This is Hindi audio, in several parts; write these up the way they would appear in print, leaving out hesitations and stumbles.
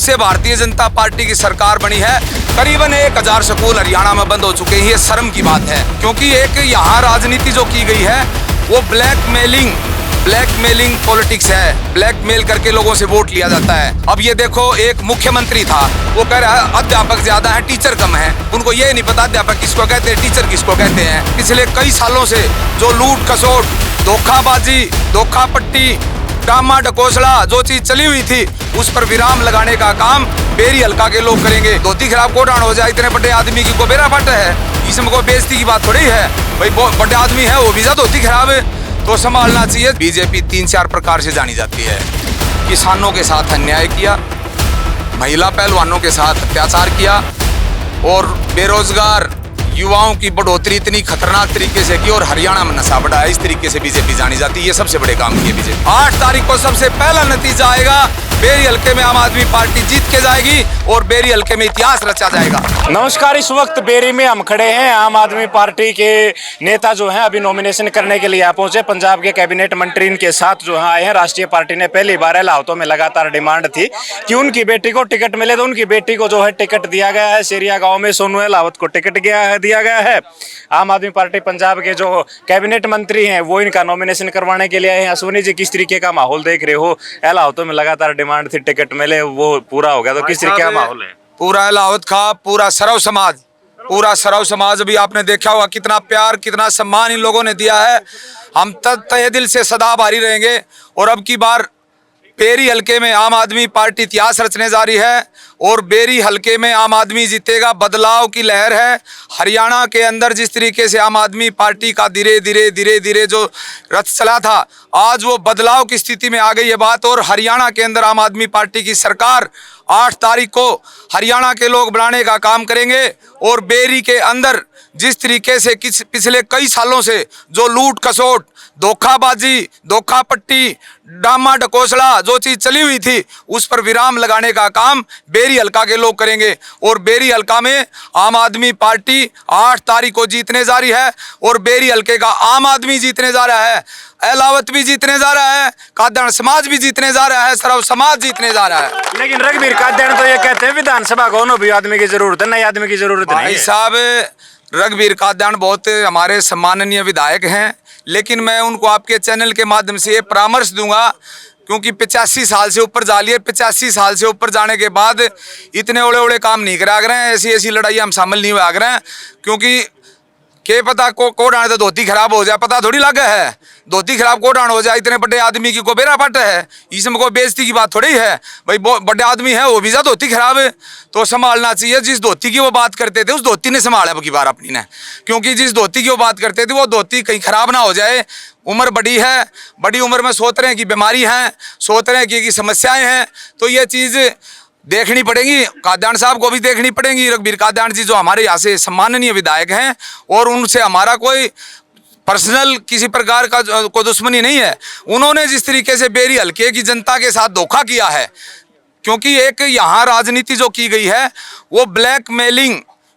से भारतीय जनता पार्टी की सरकार बनी है, करीबन 1000 स्कूल हरियाणा में बंद हो चुके हैं। ये शर्म की बात है, क्योंकि एक यहाँ राजनीति जो की गई है वो ब्लैकमेलिंग पॉलिटिक्स है। ब्लैकमेल करके लोगों से वोट लिया जाता है। अब ये देखो, एक मुख्यमंत्री था, वो कह रहा है अध्यापक ज्यादा है, टीचर कम है। उनको ये नहीं पता अध्यापक किसको कहते हैं, टीचर किसको कहते हैं। पिछले कई सालों से जो लूट खसोट, धोखाबाजी, धोखापट्टी, डामा डकोसला जो चीज चली हुई थी, उस पर विराम लगाने का काम बेरी हल्का के लोग करेंगे। धोती खराब कोटान हो जाए, इतने बड़े आदमी की को बेरा फट है, इसमें कोई बेइज्जती की बात थोड़ी है भाई। बड़े आदमी है वो भी ज्यादा धोती खराब है तो संभालना चाहिए। बीजेपी 3-4 प्रकार से जानी जाती है। किसानों के साथ अन्याय किया, महिला पहलवानों के साथ अत्याचार किया और बेरोजगार युवाओं की बढ़ोतरी इतनी खतरनाक तरीके से की और हरियाणा में नशा बढ़ा है। इस तरीके से बीजेपी जानी जाती है। ये सबसे बड़े काम किए बीजेपी। 8 तारीख को सबसे पहला नतीजा आएगा, बेरी हल्के में आम आदमी पार्टी जीत के जाएगी और बेरी हल्के में इतिहास रचा जाएगा। नमस्कार, इस वक्त बेरी में हम खड़े हैं। आम आदमी पार्टी के नेता जो हैं अभी नॉमिनेशन करने के लिए यहाँ पहुंचे। पंजाब के कैबिनेट मंत्री इनके साथ जो आए हैं। राष्ट्रीय पार्टी ने पहली बार लाहौतों में लगातार डिमांड थी कि उनकी बेटी को टिकट मिले, तो उनकी बेटी को जो है टिकट दिया गया है। शेरिया गाँव में सोनू अहलावत को टिकट दिया गया है। आम आदमी पार्टी पंजाब के जो कैबिनेट मंत्री हैं वो इनका नॉमिनेशन करवाने के लिए आए हैं। अश्विनी जी, किस तरीके का माहौल देख रहे हो? अहलावतों में लगातार डिमांड थी टिकट मिले, वो पूरा हो गया, तो किस तरीके का माहौल है? पूरा अहलावत का पूरा सरव समाज अभी आपने देखा होगा कितना प्यार, कितना सम्मान इन लोगों ने दिया है। हम तहे दिल से सदा आभारी रहेंगे। और अब की बार बेरी हल्के में आम आदमी पार्टी इतिहास रचने जा रही है और बेरी हल्के में आम आदमी जीतेगा। बदलाव की लहर है हरियाणा के अंदर। जिस तरीके से आम आदमी पार्टी का धीरे धीरे जो रथ चला था, आज वो बदलाव की स्थिति में आ गई है बात। और हरियाणा के अंदर आम आदमी पार्टी की सरकार 8 तारीख को हरियाणा के लोग बनाने का काम करेंगे। और बेरी के अंदर जिस तरीके से पिछले कई सालों से जो लूट खसोट, धोखाबाजी, धोखापट्टी, डामा डकोसला जो चीज चली हुई थी, उस पर विराम लगाने का काम बेरी हल्का के लोग करेंगे। और बेरी हल्का में आम आदमी पार्टी 8 तारीख को जीतने जा रही है। और बेरी हल्के का आम आदमी जीतने जा रहा है, अहलावत भी जीतने जा रहा है, कादण समाज भी जीतने जा रहा है, सर्व समाज जीतने जा रहा है। लेकिन रघुवीर कादण तो ये कहते हैं विधानसभा को भी आदमी की जरूरत है, नए आदमी की जरूरत नहीं है। साहब, रघुवीर कादण बहुत हमारे सम्माननीय विधायक हैं, लेकिन मैं उनको आपके चैनल के माध्यम से ये परामर्श दूंगा, क्योंकि 85 साल से ऊपर जा लिए। 85 साल से ऊपर जाने के बाद इतने ओले काम नहीं करा रहे हैं, ऐसी लड़ाई हम शामिल नहीं हुआ रहे हैं। क्योंकि के पता को डांड तो धोती खराब हो जाए, पता थोड़ी लगा है। धोती खराब को डांड हो जाए, इतने बड़े आदमी की को बेरा फट है, इसमें कोई बेइज्जती की बात थोड़ी है भाई। बड़े आदमी है वो भी ज्यादा धोती खराब है तो संभालना चाहिए। जिस धोती की वो बात करते थे उस धोती ने संभाला अब की बार अपनी ने, क्योंकि जिस धोती की वो बात करते थे वो धोती कहीं खराब ना हो जाए। उम्र बड़ी है, बड़ी उम्र में सोच रहे हैं कि बीमारी है, सोच रहे हैं कि समस्याएं हैं, तो ये चीज देखनी पड़ेगी। कादयान साहब को भी देखनी पड़ेगी। रघुवीर कादयान जी जो हमारे यहाँ से सम्माननीय विधायक हैं और उनसे हमारा कोई पर्सनल किसी प्रकार का कोई दुश्मनी नहीं है। उन्होंने जिस तरीके से बेरी हल्के की जनता के साथ धोखा किया है, क्योंकि एक यहाँ राजनीति जो की गई है वो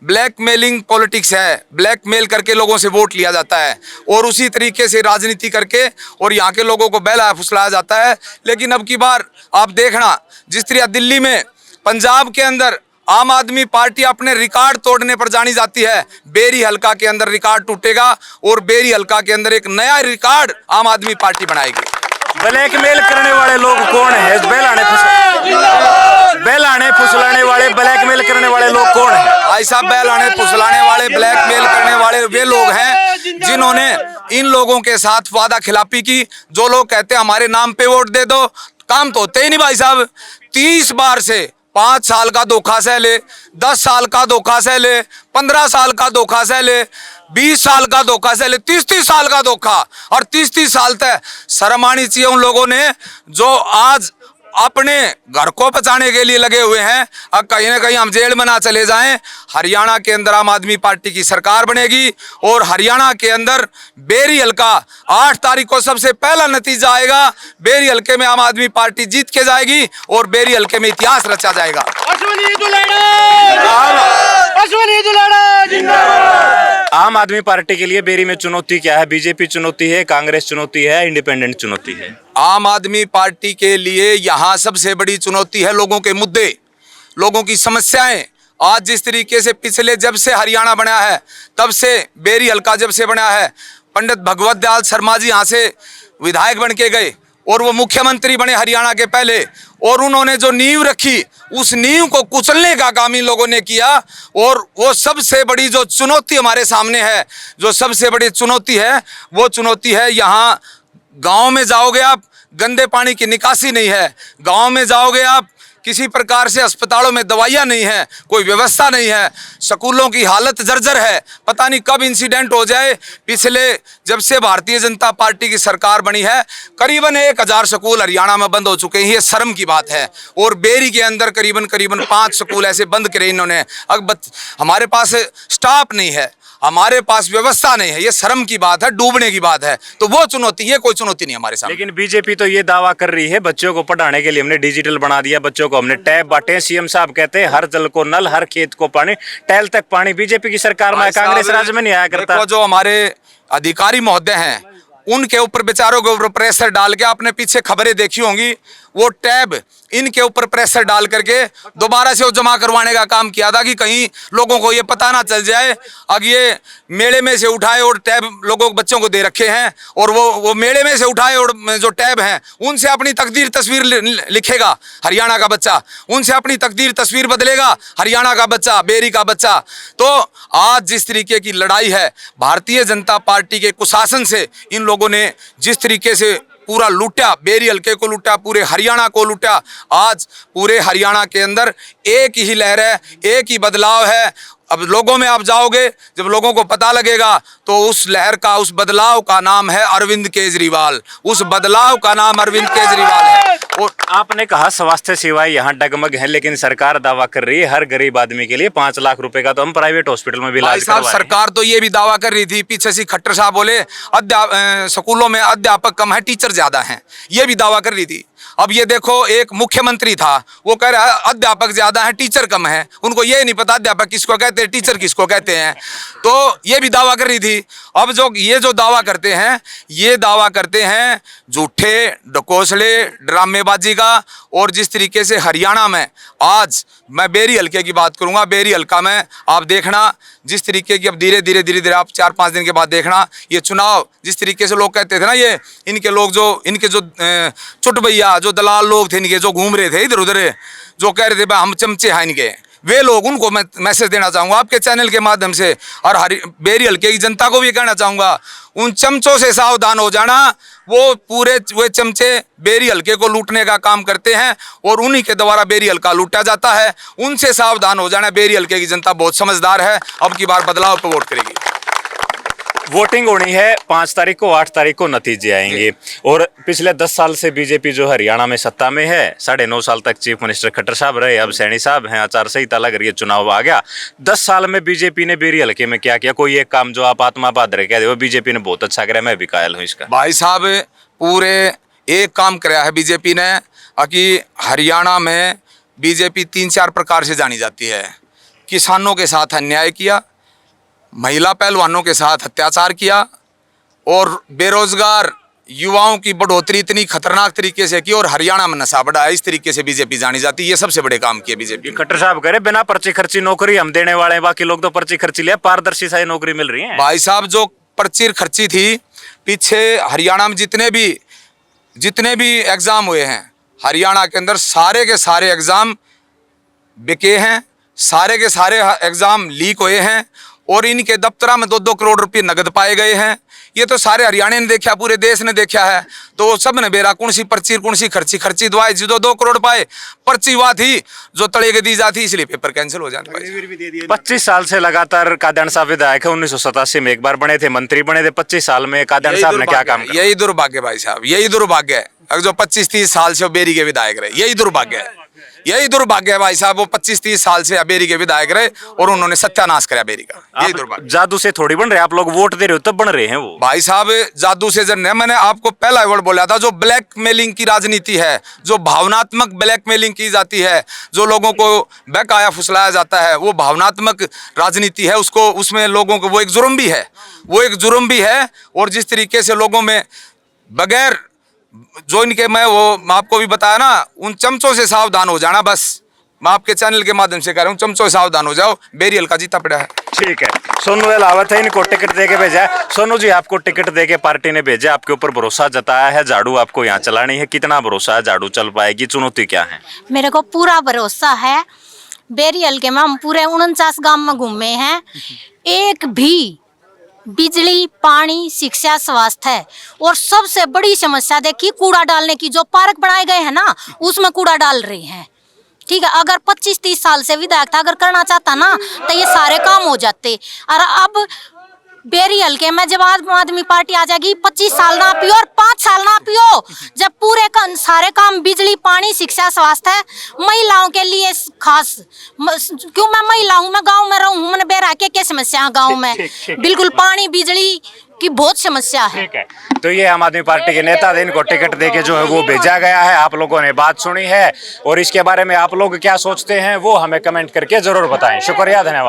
ब्लैकमेलिंग पॉलिटिक्स है। ब्लैकमेल करके लोगों से वोट लिया जाता है और उसी तरीके से राजनीति करके और यहाँ के लोगों को बहलाया फुसलाया जाता है। लेकिन अब की बार आप देखना, जिस तरह दिल्ली में, पंजाब के अंदर आम आदमी पार्टी अपने रिकॉर्ड तोड़ने पर जानी जाती है, बेरी हल्का के अंदर रिकॉर्ड टूटेगा और बेरी हल्का के अंदर एक नया रिकॉर्ड आम आदमी पार्टी बनाएगी। ब्लैकमेल करने वाले लोग कौन है? बहलाने फुसलाने वाले ब्लैकमेल करने वाले लोग कौन है? भाई साहब, बहलाने फुसलाने वाले ब्लैकमेल करने वाले वे लोग हैं जिन्होंने इन लोगों के साथ वादा खिलाफी की। जो लोग कहते हैं हमारे नाम पे वोट दे दो, काम तो होते ही नहीं भाई साहब। 30 बार से 5 साल का धोखा सह ले, 10 साल का धोखा सह ले, 15 साल का धोखा सह ले, 20 साल का धोखा सह ले, 30 साल का धोखा। और 30 साल तक शर्म आनी चाहिए उन लोगों ने जो आज अपने घर को बचाने के लिए लगे हुए हैं। अब कहीं ना कहीं हम जेल में ना चले जाएं। हरियाणा के अंदर आम आदमी पार्टी की सरकार बनेगी और हरियाणा के अंदर बेरी हल्का 8 तारीख को सबसे पहला नतीजा आएगा। बेरी हल्के में आम आदमी पार्टी जीत के जाएगी और बेरी हल्के में इतिहास रचा जाएगा। आम आदमी पार्टी के लिए बेरी में चुनौती क्या है? बीजेपी चुनौती है, कांग्रेस चुनौती है, इंडिपेंडेंट चुनौती है? आम आदमी पार्टी के लिए यहाँ सबसे बड़ी चुनौती है लोगों के मुद्दे। लोगों की समस्याएं आज जिस तरीके से पिछले जब से हरियाणा बना है, तब से बेरी हल्का जब से बना है, पंडित भगवत दयाल शर्मा जी यहाँ से विधायक बन के गए और वो मुख्यमंत्री बने हरियाणा के पहले, और उन्होंने जो नींव रखी उस नींव को कुचलने का काम इन लोगों ने किया। और वो सबसे बड़ी जो चुनौती हमारे सामने है, जो सबसे बड़ी चुनौती है, वो चुनौती है यहाँ गांव में जाओगे आप, गंदे पानी की निकासी नहीं है। गांव में जाओगे आप, किसी प्रकार से अस्पतालों में दवाइयाँ नहीं है, कोई व्यवस्था नहीं है, स्कूलों की हालत जर्जर है, पता नहीं कब इंसिडेंट हो जाए। पिछले जब से भारतीय जनता पार्टी की सरकार बनी है, करीबन 1000 स्कूल हरियाणा में बंद हो चुके हैं, ये शर्म की बात है। और बेरी के अंदर करीबन 5 स्कूल ऐसे बंद करे इन्होंने। अब हमारे पास स्टाफ नहीं है, हमारे पास व्यवस्था नहीं है, ये शर्म की बात है, डूबने की बात है। तो वो चुनौती है, कोई चुनौती नहीं हमारे सामने। लेकिन बीजेपी तो ये दावा कर रही है बच्चों को पढ़ाने के लिए हमने डिजिटल बना दिया, बच्चों को हमने टैब बांटे। सीएम साहब कहते हैं हर जल को नल, हर खेत को पानी, टैल तक पानी। बीजेपी की सरकार में, कांग्रेस राज्य में नहीं आया करता। देखो, जो हमारे अधिकारी महोदय हैं उनके ऊपर बेचारों के ऊपर प्रेशर डाल के, आपने पीछे खबरें देखी होंगी, वो टैब इनके ऊपर प्रेशर डाल करके दोबारा से वो जमा करवाने का काम किया था कि कहीं लोगों को ये पता ना चल जाए। अब ये मेले में से उठाए और टैब लोगों बच्चों को दे रखे हैं, और वो मेले में से उठाए और जो टैब हैं उनसे अपनी तकदीर तस्वीर लिखेगा हरियाणा का बच्चा, उनसे अपनी तकदीर तस्वीर बदलेगा हरियाणा का बच्चा, बेरी का बच्चा। तो आज जिस तरीके की लड़ाई है भारतीय जनता पार्टी के कुशासन से, इन लोगों ने जिस तरीके से पूरा लूटा, बेरी हल्के को लूटा, पूरे हरियाणा को लूटा। आज पूरे हरियाणा के अंदर एक ही लहर है, एक ही बदलाव है। अब लोगों में आप जाओगे, जब लोगों को पता लगेगा तो उस लहर का, उस बदलाव का नाम है अरविंद केजरीवाल। उस बदलाव का नाम अरविंद केजरीवाल है। और आपने कहा स्वास्थ्य सेवाएं यहाँ डगमग हैं, लेकिन सरकार दावा कर रही है हर गरीब आदमी के लिए 5 लाख रुपए का तो हम प्राइवेट हॉस्पिटल में भी इलाज करवाएं। सरकार तो ये भी दावा कर रही थी, पीछे से खट्टर साहब बोले स्कूलों में अध्यापक कम है, टीचर ज्यादा हैं, ये भी दावा कर रही थी। अब ये देखो, एक मुख्यमंत्री था, वो कह रहा है अध्यापक ज्यादा हैं, टीचर कम है। उनको ये नहीं पता अध्यापक किसको कहते हैं, टीचर किसको कहते हैं। तो ये भी दावा कर रही थी। अब ये जो दावा करते हैं, ये दावा करते हैं झूठे ढकोसले ड्रामेबाजी का। और जिस तरीके से हरियाणा में आज, मैं बेरी हल्के की बात करूंगा, बेरी हल्का में आप देखना जिस तरीके की, अब धीरे धीरे आप 4-5 दिन के बाद देखना ये चुनाव, जिस तरीके से लोग कहते थे ना, ये इनके लोग जो, इनके जो चुटभैया, जो दलाल लोग थे इनके, जो घूम रहे थे इधर उधर, जो कह रहे थे भाई हम चमचे हैं इनके, वे लोग, उनको मैं मैसेज देना चाहूँगा आपके चैनल के माध्यम से, और बेरी हल्के की जनता को भी कहना चाहूँगा, उन चमचों से सावधान हो जाना। वो पूरे वे चमचे बेरी हल्के को लूटने का काम करते हैं और उन्हीं के द्वारा बेरी हल्का लूटा जाता है। उनसे सावधान हो जाना। बेरी हल्के की जनता बहुत समझदार है, अब की बार बदलाव पर वोट करेगी। वोटिंग होनी है 5 तारीख को, 8 तारीख को नतीजे आएंगे। और पिछले 10 साल से बीजेपी जो हरियाणा में सत्ता में है, 9.5 साल तक चीफ मिनिस्टर खट्टर साहब रहे, अब सैनी साहब हैं, आचार संहिता लग रही है, चुनाव आ गया। 10 साल में बीजेपी ने बेरी हल्के में क्या किया? कोई एक काम जो आप आत्मा पादरे कह दो बीजेपी ने बहुत अच्छा कराया, मैं भी कायल हूँ इसका। भाई साहब, पूरे एक काम कराया है बीजेपी ने, कि हरियाणा में बीजेपी 3-4 प्रकार से जानी जाती है। किसानों के साथ अन्याय किया, महिला पहलवानों के साथ अत्याचार किया, और बेरोजगार युवाओं की बढ़ोतरी इतनी खतरनाक तरीके से की, और हरियाणा में नशा बढ़ा है। इस तरीके से बीजेपी जानी जाती है। ये सबसे बड़े काम किए बीजेपी। खट्टर साहब करे बिना पर्ची खर्ची नौकरी हम देने वाले हैं, बाकी लोग तो पर्ची खर्ची लिया, पारदर्शी सा नौकरी मिल रही है। भाई साहब, जो पर्ची खर्ची थी पीछे हरियाणा में, जितने भी एग्जाम हुए हैं हरियाणा के अंदर, सारे के सारे एग्जाम बिके हैं, सारे के सारे एग्जाम लीक हुए हैं, और इनके दफ्तरा में 2-2 करोड़ रुपए नगद पाए गए हैं। ये तो सारे हरियाणा ने देखा, पूरे देश ने देखा है। तो सब ने बेरा कौन सी पर्ची, कौन सी खर्ची दवाई, जो 2 करोड़ पाए, पर्ची हुआ थी जो तले के दी जाती, इसलिए पेपर कैंसिल हो जाते। 25 साल से लगातार कादयान साहब विधायक है, 1987 में एक बार बने थे, मंत्री बने थे। 25 साल में कादयान साहब ने क्या काम किया? यही दुर्भाग्य भाई साहब, यही दुर्भाग्य है। जो 25-30 साल से बेरी के विधायक रहे, यही दुर्भाग्य है, यही दुर्भाग्य है भाई साहब। वो 25-30 साल से बेरी के विधायक रहे और उन्होंने सत्यानाश कराया बेरी का, यही दुर्भाग्य। जादू से थोड़ी बन रहे, आप लोग वोट दे रहे हो तब बन रहे हैं वो। भाई साहब, जादू से जन, मैंने आपको पहला वर्ड बोला था, जो ब्लैकमेलिंग की राजनीति है, जो भावनात्मक ब्लैकमेलिंग की जाती है, जो लोगों को बहकाया फुसलाया जाता है, वो भावनात्मक राजनीति है। उसको, उसमें लोगों को, वो एक जुर्म भी है, वो एक जुर्म भी है। और जिस तरीके से लोगों में बगैर जो इनके, मैं आपको भी बताया ना, उन चमचों से सावधान हो जाना। बस मैं आपके चैनल के माध्यम से कह रहा हूँ, चमचो सावधान हो जाओ, बेरियल का जीता पड़ा है। ठीक है, सोनू अलावत है, इनको टिकट दे के भेजा है। सोनू जी, आपको टिकट दे के पार्टी ने भेजा, आपके ऊपर भरोसा जताया है, झाड़ू आपको यहाँ चलानी है, कितना भरोसा है झाड़ू चल पाएगी, चुनौती क्या है? मेरे को पूरा भरोसा है। बेरी हल्के में हम पूरे 49 गांव में घूमे हैं, एक भी बिजली, पानी, शिक्षा, स्वास्थ्य और सबसे बड़ी समस्या देखी कूड़ा डालने की। जो पार्क बनाए गए हैं ना, उसमें कूड़ा डाल रहे हैं। ठीक है, अगर 25-30 साल से विधायक था, अगर करना चाहता ना तो ये सारे काम हो जाते। और अब बेरी हल्के में जब आम आदमी पार्टी आ जाएगी, 25 साल ना पियो और 5 साल ना पियो, जब पूरे सारे काम बिजली, पानी, शिक्षा, स्वास्थ्य, महिलाओं के लिए खास, क्यों मैं महिला हूँ, मैं गांव में रहूँ, मैंने बेरा क्या समस्या है गांव में, बिल्कुल पानी बिजली की बहुत समस्या है। ठीक है, तो ये आम आदमी पार्टी के नेता थे, इनको टिकट देके जो है वो भेजा गया है। आप लोगों ने बात सुनी है और इसके बारे में आप लोग क्या सोचते हैं वो हमें कमेंट करके जरूर बताएं। शुक्रिया, धन्यवाद।